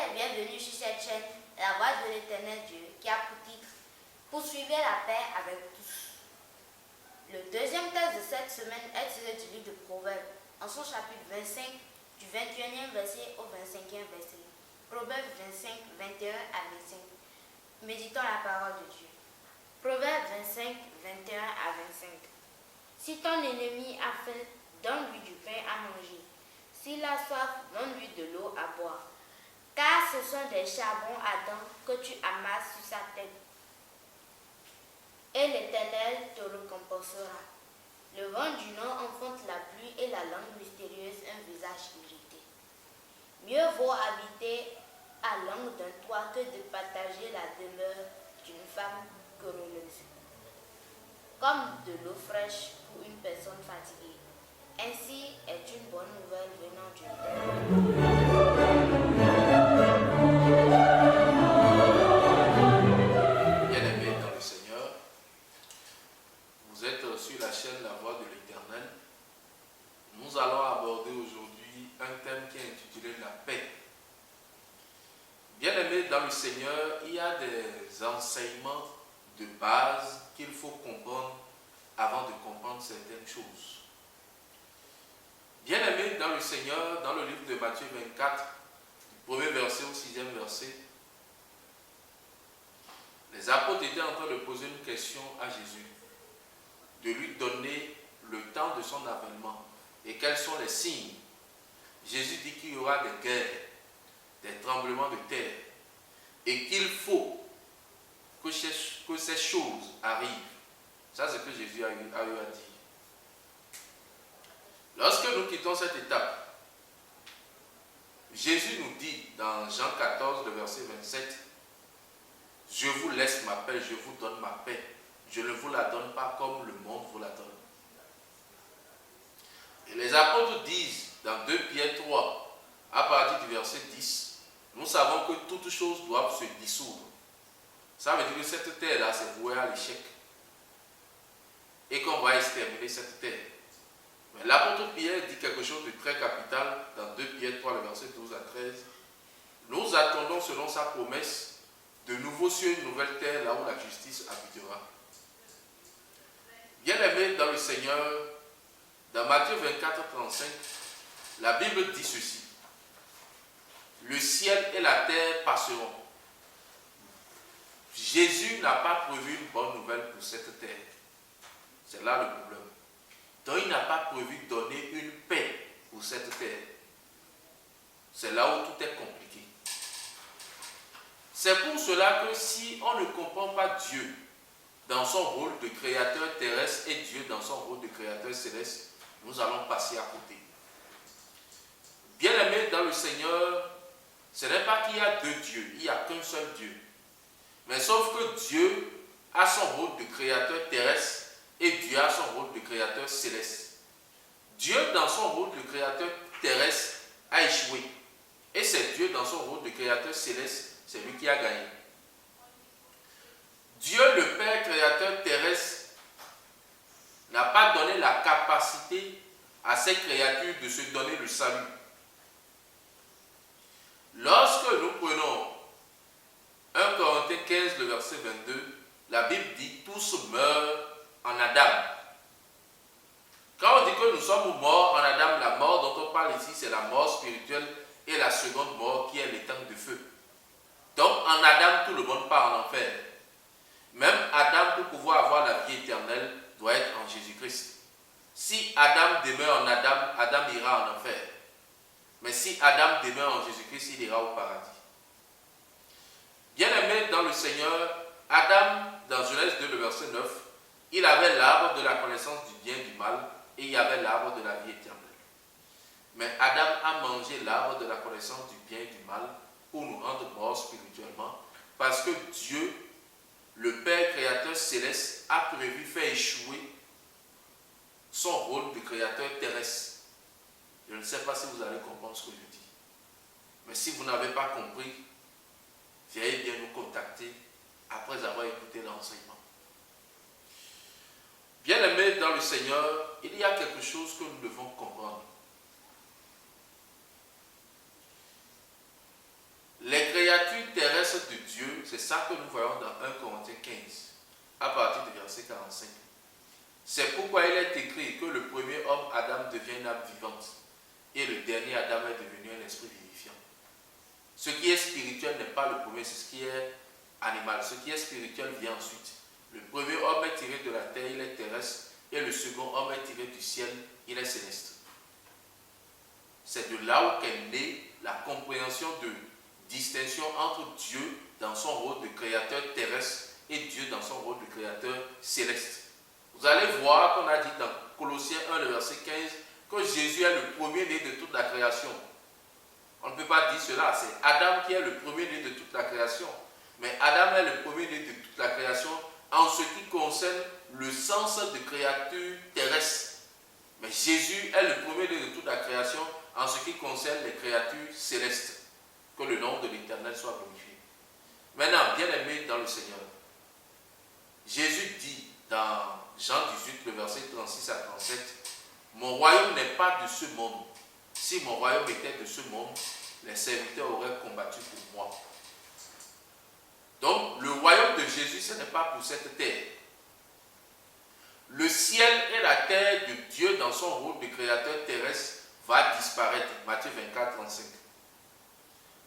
et bienvenue sur cette chaîne, La Voix de l'Éternel Dieu, qui a pour titre « Poursuivez la paix avec tous ». Le deuxième texte de cette semaine est tiré du livre de Proverbes, en son chapitre 25, du 21e verset au 25e verset. Proverbes 25, 21 à 25. Méditons la parole de Dieu. Proverbes 25, 21 à 25. Si ton ennemi a faim, donne-lui du pain à manger. S'il a soif, donne-lui de l'eau à boire. Car ce sont des charbons ardents que tu amasses sur sa tête. Et l'Éternel te récompensera. Le vent du nord enfante la pluie et la langue mystérieuse un visage irrité. Mieux vaut habiter à l'angle d'un toit que de partager la demeure d'une femme querelleuse. Comme de l'eau fraîche pour une personne fatiguée. Ainsi est une bonne nouvelle venant du Bien-aimés dans le Seigneur, vous êtes sur la chaîne La Voix de l'Éternel. Nous allons aborder aujourd'hui un thème qui est intitulé la paix. Bien-aimés dans le Seigneur, il y a des enseignements de base qu'il faut comprendre avant de comprendre certaines choses. Bien-aimés dans le Seigneur, dans le livre de Matthieu 24, du 1er verset au 6e verset, les apôtres étaient en train de poser une question à Jésus, de lui donner le temps de son avènement et quels sont les signes. Jésus dit qu'il y aura des guerres, des tremblements de terre et qu'il faut que ces choses arrivent. Ça, c'est ce que Jésus a eu à dire. Lorsque nous quittons cette étape, Jésus nous dit dans Jean 14, le verset 27, « Je vous laisse ma paix, je vous donne ma paix. Je ne vous la donne pas comme le monde vous la donne. » Et les apôtres disent dans 2 Pierre 3, à partir du verset 10, « Nous savons que toutes choses doivent se dissoudre. » Ça veut dire que cette terre-là, c'est voué à l'échec. Et qu'on va exterminer cette terre. Mais l'apôtre Pierre dit quelque chose de très capital dans 2 Pierre 3, le verset 12 à 13. Nous attendons selon sa promesse de nouveaux cieux et une nouvelle terre là où la justice habitera. Bien-aimés dans le Seigneur, dans Matthieu 24, 35, la Bible dit ceci. Le ciel et la terre passeront. Jésus n'a pas prévu une bonne nouvelle pour cette terre. C'est là le problème. Donc il n'a pas prévu de donner une paix pour cette terre. C'est là où tout est compliqué. C'est pour cela que si on ne comprend pas Dieu dans son rôle de créateur terrestre et Dieu dans son rôle de créateur céleste, nous allons passer à côté. Bien-aimés dans le Seigneur, ce n'est pas qu'il y a deux dieux, il n'y a qu'un seul Dieu. Mais sauf que Dieu a son rôle de créateur terrestre et Dieu a son rôle de créateur céleste. Dieu, dans son rôle de créateur terrestre, a échoué. Et c'est Dieu, dans son rôle de créateur céleste, c'est lui qui a gagné. Dieu, le Père créateur terrestre, n'a pas donné la capacité à ses créatures de se donner le salut. Lorsque nous prenons 1 Corinthiens 15, le verset 22, la Bible dit « Tous meurent en Adam ». Quand on dit que nous sommes morts en Adam, la mort dont on parle ici, c'est la mort spirituelle et la seconde mort qui est l'étang de feu. Donc en Adam, tout le monde part en enfer. Même Adam, pour pouvoir avoir la vie éternelle, doit être en Jésus-Christ. Si Adam demeure en Adam, Adam ira en enfer. Mais si Adam demeure en Jésus-Christ, il ira au paradis. Bien-aimé dans le Seigneur, Adam, dans Genèse 2, le verset 9, il avait l'arbre de la connaissance du bien et du mal, et il y avait l'arbre de la vie éternelle. Mais Adam a mangé l'arbre de la connaissance du bien et du mal pour nous rendre morts spirituellement, parce que Dieu, le Père créateur céleste, a prévu faire échouer son rôle de créateur terrestre. Je ne sais pas si vous allez comprendre ce que je dis. Mais si vous n'avez pas compris, veuillez bien nous contacter après avoir écouté l'enseignement. Bien-aimés dans le Seigneur, il y a quelque chose que nous devons comprendre. Les promesse de Dieu, c'est ça que nous voyons dans 1 Corinthiens 15, à partir du verset 45. C'est pourquoi il est écrit que le premier homme, Adam, devient une âme vivante, et le dernier Adam est devenu un esprit vivifiant. Ce qui est spirituel n'est pas le premier, c'est ce qui est animal. Ce qui est spirituel vient ensuite. Le premier homme est tiré de la terre, il est terrestre, et le second homme est tiré du ciel, il est céleste. C'est de là où est née la compréhension de distinction entre Dieu dans son rôle de créateur terrestre et Dieu dans son rôle de créateur céleste. Vous allez voir qu'on a dit dans Colossiens 1, le verset 15, que Jésus est le premier-né de toute la création. On ne peut pas dire cela, c'est Adam qui est le premier-né de toute la création. Mais Adam est le premier-né de toute la création en ce qui concerne le sens de créature terrestre. Mais Jésus est le premier-né de toute la création en ce qui concerne les créatures célestes. Que le nom de l'Éternel soit glorifié. Maintenant, bien-aimés dans le Seigneur, Jésus dit dans Jean 18, le verset 36 à 37, « Mon royaume n'est pas de ce monde. Si mon royaume était de ce monde, les serviteurs auraient combattu pour moi. » Donc, le royaume de Jésus, ce n'est pas pour cette terre. Le ciel et la terre de Dieu dans son rôle de créateur terrestre va disparaître. Matthieu 24, 35.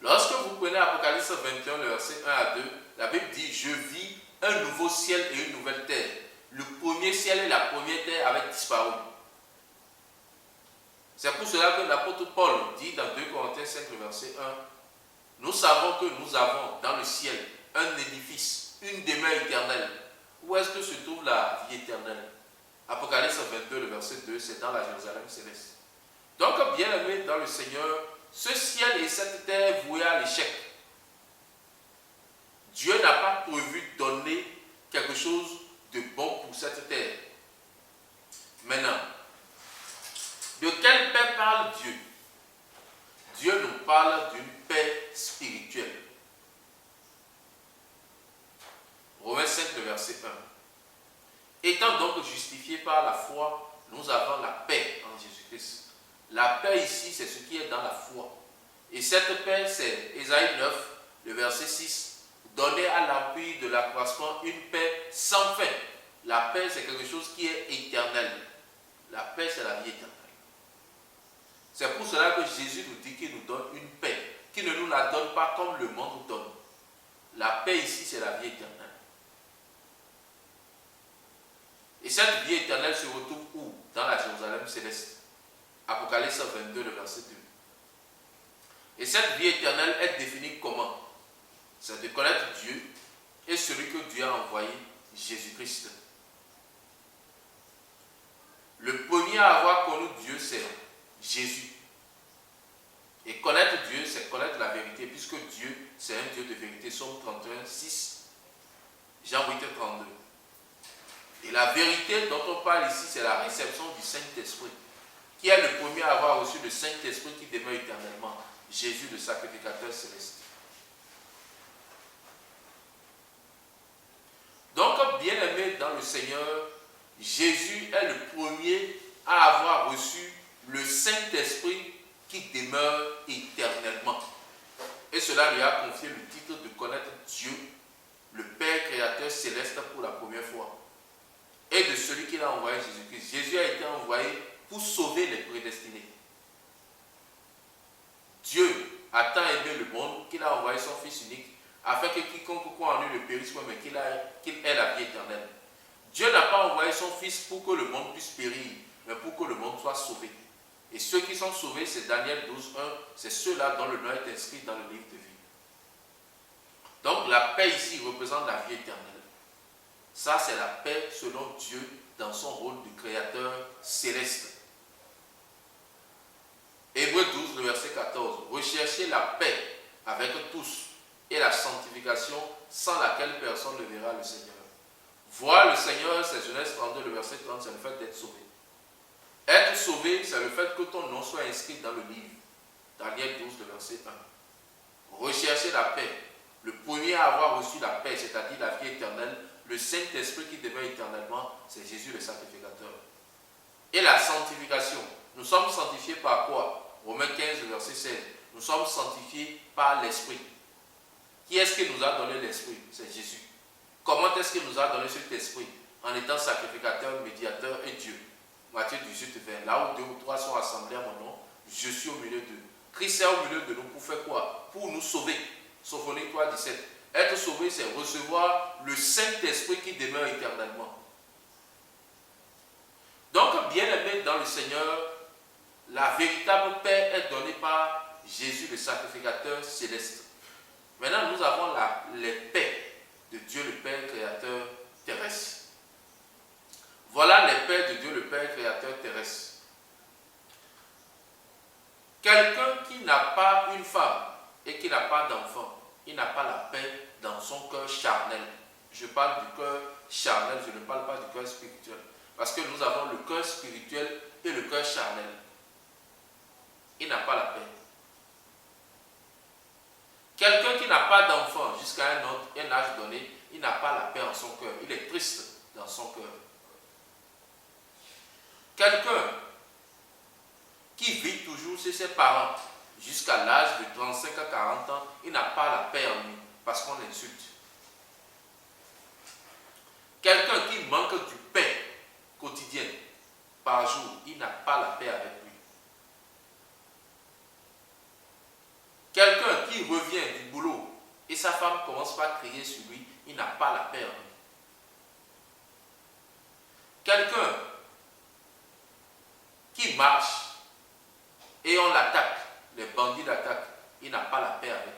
Lorsque vous prenez Apocalypse 21, le verset 1 à 2, la Bible dit « Je vis un nouveau ciel et une nouvelle terre. Le premier ciel et la première terre avaient disparu. » C'est pour cela que l'apôtre Paul dit dans 2 Corinthiens 5, le verset 1, « Nous savons que nous avons dans le ciel un édifice, une demeure éternelle. » Où est-ce que se trouve la vie éternelle? Apocalypse 22, le verset 2, c'est dans la Jérusalem céleste. Donc, bien aimé dans le Seigneur, ce ciel et cette terre voués à l'échec. Dieu n'a pas prévu donner quelque chose de bon pour cette terre. Maintenant, de quelle paix parle Dieu? Dieu nous parle d'une paix spirituelle. Romains 5, le verset 1. Étant donc justifiés par la foi, nous avons la paix en Jésus-Christ. La paix ici, c'est ce qui est dans la foi. Et cette paix, c'est Ésaïe 9, le verset 6. Donner à l'empire de l'accroissement une paix sans fin. La paix, c'est quelque chose qui est éternel. La paix, c'est la vie éternelle. C'est pour cela que Jésus nous dit qu'il nous donne une paix, qu'il ne nous la donne pas comme le monde donne. La paix ici, c'est la vie éternelle. Et cette vie éternelle se retrouve où? Dans la Jérusalem céleste. Apocalypse 22, le verset 2. Et cette vie éternelle est définie comment? C'est de connaître Dieu et celui que Dieu a envoyé, Jésus-Christ. Le premier à avoir connu Dieu, c'est Jésus. Et connaître Dieu, c'est connaître la vérité, puisque Dieu, c'est un Dieu de vérité. Somme 31, 6, Jean 8, 32. Et la vérité dont on parle ici, c'est la réception du Saint-Esprit. Qui est le premier à avoir reçu le Saint-Esprit qui demeure éternellement? Jésus, le sacrificateur céleste. Donc, bien aimé dans le Seigneur, Jésus est le premier à avoir reçu le Saint-Esprit qui demeure éternellement. Et cela lui a confié le titre de connaître Dieu, le Père créateur céleste pour la première fois. Et de celui qu'il a envoyé, Jésus-Christ. Jésus a été envoyé pour sauver les prédestinés. Dieu a tant aimé le monde qu'il a envoyé son Fils unique afin que quiconque croit en lui ne périsse pas, mais qu'il ait la vie éternelle. Dieu n'a pas envoyé son Fils pour que le monde puisse périr, mais pour que le monde soit sauvé. Et ceux qui sont sauvés, c'est Daniel 12, 1, c'est ceux-là dont le nom est inscrit dans le livre de vie. Donc la paix ici représente la vie éternelle. Ça, c'est la paix selon Dieu dans son rôle de créateur céleste. Hébreux 12, le verset 14. Recherchez la paix avec tous et la sanctification sans laquelle personne ne verra le Seigneur. Voir le Seigneur, c'est Genèse 32, le verset 30, c'est le fait d'être sauvé. Être sauvé, c'est le fait que ton nom soit inscrit dans le livre. Daniel 12, le verset 1. Recherchez la paix. Le premier à avoir reçu la paix, c'est-à-dire la vie éternelle, le Saint-Esprit qui demeure éternellement, c'est Jésus le sacrificateur. Et la sanctification. Nous sommes sanctifiés par quoi? Romains 15, verset 16. Nous sommes sanctifiés par l'Esprit. Qui est-ce qui nous a donné l'esprit? C'est Jésus. Comment est-ce qu'il nous a donné cet esprit? En étant sacrificateur, médiateur et Dieu. Matthieu 18, 20. Là où 2 ou 3 sont rassemblés à mon nom, je suis au milieu d'eux. Christ est au milieu de nous pour faire quoi? Pour nous sauver. Sophonie 3, 17. Être sauvé, c'est recevoir le Saint-Esprit qui demeure éternellement. Donc, bien-aimé dans le Seigneur, la véritable paix est donnée par Jésus, le sacrificateur céleste. Maintenant, nous avons les paix de Dieu le Père créateur terrestre. Voilà les paix de Dieu le Père créateur terrestre. Quelqu'un qui n'a pas une femme et qui n'a pas d'enfant, il n'a pas la paix dans son cœur charnel. Je parle du cœur charnel, je ne parle pas du cœur spirituel. Parce que nous avons le cœur spirituel et le cœur charnel. Il n'a pas la paix. Quelqu'un qui n'a pas d'enfant jusqu'à un âge donné, il n'a pas la paix en son cœur. Il est triste dans son cœur. Quelqu'un qui vit toujours chez ses parents jusqu'à l'âge de 35 à 40 ans, il n'a pas la paix en lui parce qu'on l'insulte. Quelqu'un qui manque du pain quotidien par jour, il n'a pas la paix avec lui. Quelqu'un qui revient du boulot et sa femme commence par crier sur lui, il n'a pas la paix en lui. Quelqu'un qui marche et on l'attaque, les bandits l'attaquent, il n'a pas la paix avec lui.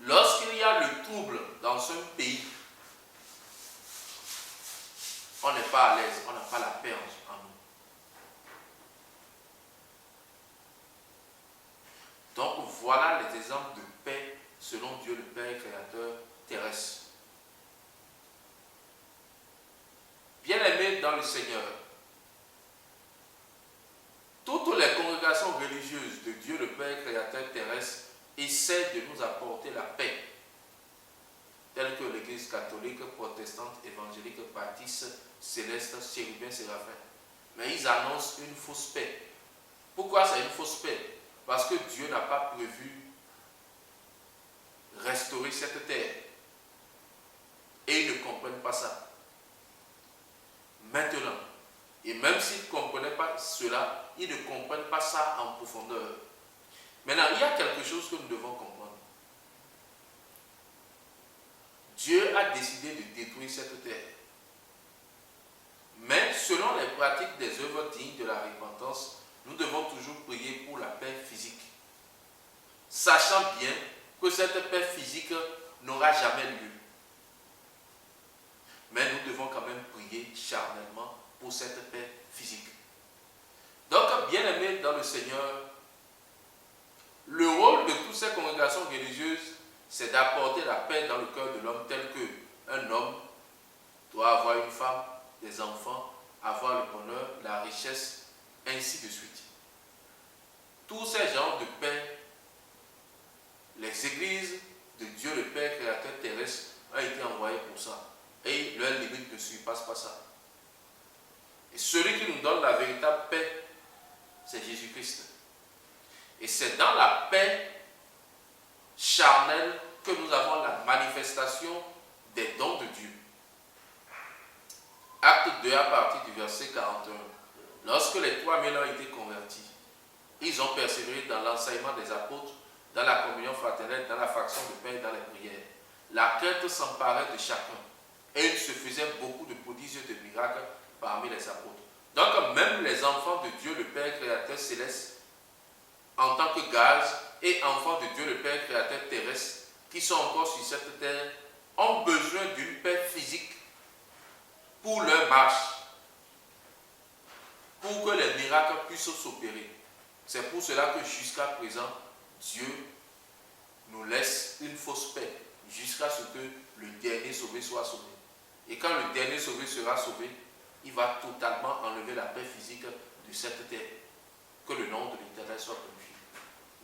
Lorsqu'il y a le trouble dans un pays, on n'est pas à l'aise, on n'a pas la paix en nous. Donc voilà les exemples de paix selon Dieu le Père créateur terrestre. Bien-aimés dans le Seigneur, toutes les congrégations religieuses de Dieu le Père créateur terrestre essaient de nous apporter la paix, telles que l'Église catholique, protestante, évangélique, baptiste, céleste, chérubin, séraphin. Mais ils annoncent une fausse paix. Pourquoi c'est une fausse paix? Parce que Dieu n'a pas prévu restaurer cette terre. Et ils ne comprennent pas ça. Maintenant, et même s'ils ne comprenaient pas cela, ils ne comprennent pas ça en profondeur. Maintenant, il y a quelque chose que nous devons comprendre. Dieu a décidé de détruire cette terre. Mais selon les pratiques des œuvres dignes de la repentance, nous devons toujours prier pour la paix physique. Sachant bien que cette paix physique n'aura jamais lieu. Mais nous devons quand même prier charnellement pour cette paix physique. Donc, bien-aimés dans le Seigneur, le rôle de toutes ces congrégations religieuses, c'est d'apporter la paix dans le cœur de l'homme, tel qu'un homme doit avoir une femme, des enfants, avoir le bonheur, la richesse, ainsi de suite. Tous ces genres de paix, les églises de Dieu le Père créateur terrestre ont été envoyées pour ça. Et leur limite ne surpasse pas ça. Et celui qui nous donne la véritable paix, c'est Jésus-Christ. Et c'est dans la paix charnelle que nous avons la manifestation des dons de Dieu. Acte 2 à partir du verset 41. Lorsque les 3000 ont été convertis, ils ont persévéré dans l'enseignement des apôtres, dans la communion fraternelle, dans la fraction de pain et dans les prières. La crainte s'emparait de chacun. Et il se faisait beaucoup de prodiges et de miracles parmi les apôtres. Donc même les enfants de Dieu le Père créateur céleste, en tant que gage, et enfants de Dieu le Père créateur terrestre, qui sont encore sur cette terre, ont besoin d'une paix physique pour leur marche, pour que les miracles puissent s'opérer. C'est pour cela que jusqu'à présent, Dieu nous laisse une fausse paix, jusqu'à ce que le dernier sauvé soit sauvé. Et quand le dernier sauvé sera sauvé, il va totalement enlever la paix physique de cette terre. Que le nom de l'Éternel soit glorifié.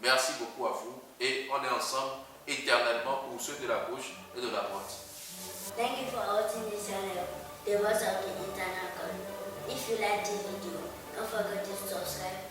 Merci beaucoup à vous et on est ensemble éternellement pour ceux de la gauche et de la droite. Thank you for watching this channel, The Voice of the Eternal God. If you like this video, don't forget to subscribe